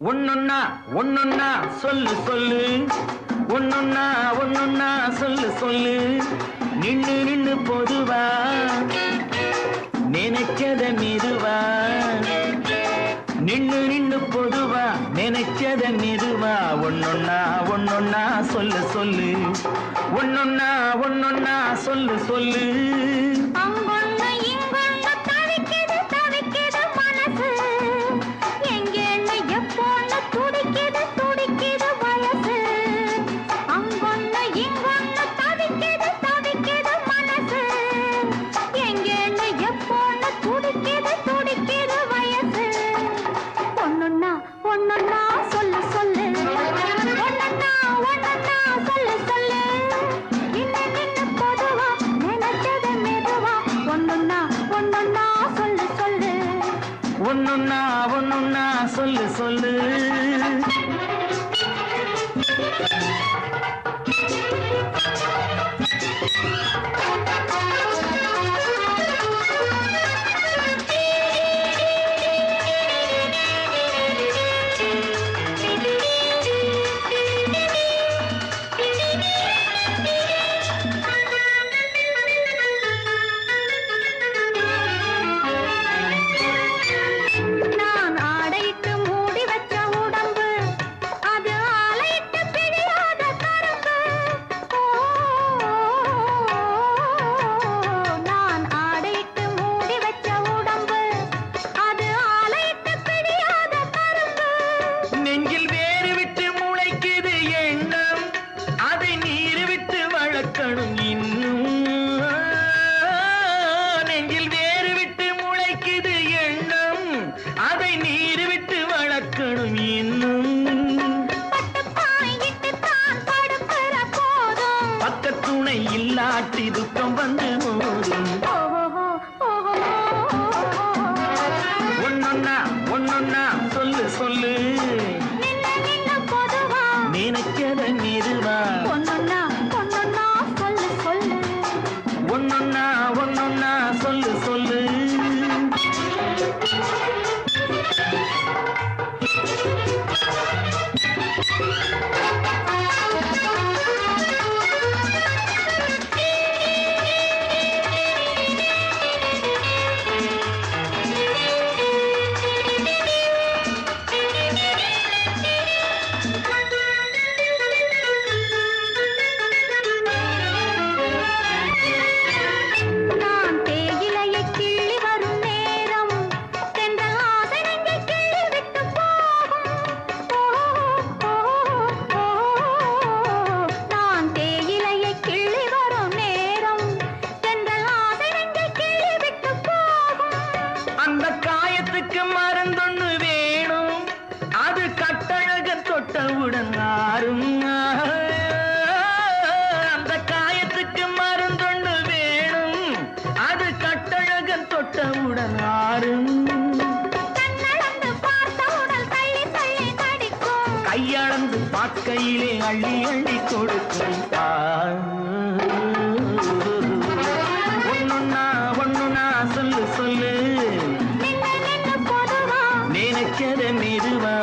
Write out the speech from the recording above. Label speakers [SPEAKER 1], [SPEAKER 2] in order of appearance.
[SPEAKER 1] ஒன்னொன்னா ஒன்னொன்னா சொல்லு சொல்லு, ஒன்னொன்னா ஒன்னொன்னா சொல்லு சொல்லு. நின்னு நின்னு பொதுவா நினைச்சத மெதுவா, நின்னு நின்னு பொதுவா நினைச்சத மெதுவா. ஒன்னொன்னா ஒன்னொன்னா சொல்லு சொல்லு, ஒன்னொன்னா ஒன்னொன்னா சொல்லு சொல்லு. ஒன்னொன்னா ஒன்னொன்னா சொல்லு சொல்லு. நெஞ்சில் வேறு விட்டு முளைக்குது எண்ணம், அதை நீர் விட்டு வளர்க்கணும் இன்னும். பக்கத்துணை இல்லாட்டி துக்கம் வந்து மோதும். ஒன்னொன்னா ஒன்னொன்னா சொல்லு சொல்லு, நினைக்கத மெதுவா. ஒன்னொன்னா ஒன்னொன்னா சொல்லு சொல்லு. மருந்தொன்னு வேணும், அது கட்டழக தொட்டவுடன் ஆறும். அந்த காயத்துக்கு மருந்தொன்னு வேணும், அது கட்டழக தொட்டவுடன் ஆறும். கையளந்து பார்க்கையிலே அள்ளி அள்ளி கொடுக்கும். ஒன்னொன்னா ஒன்னொன்னா சொல்லு சொல்லு, நினைச்சத மெதுவா.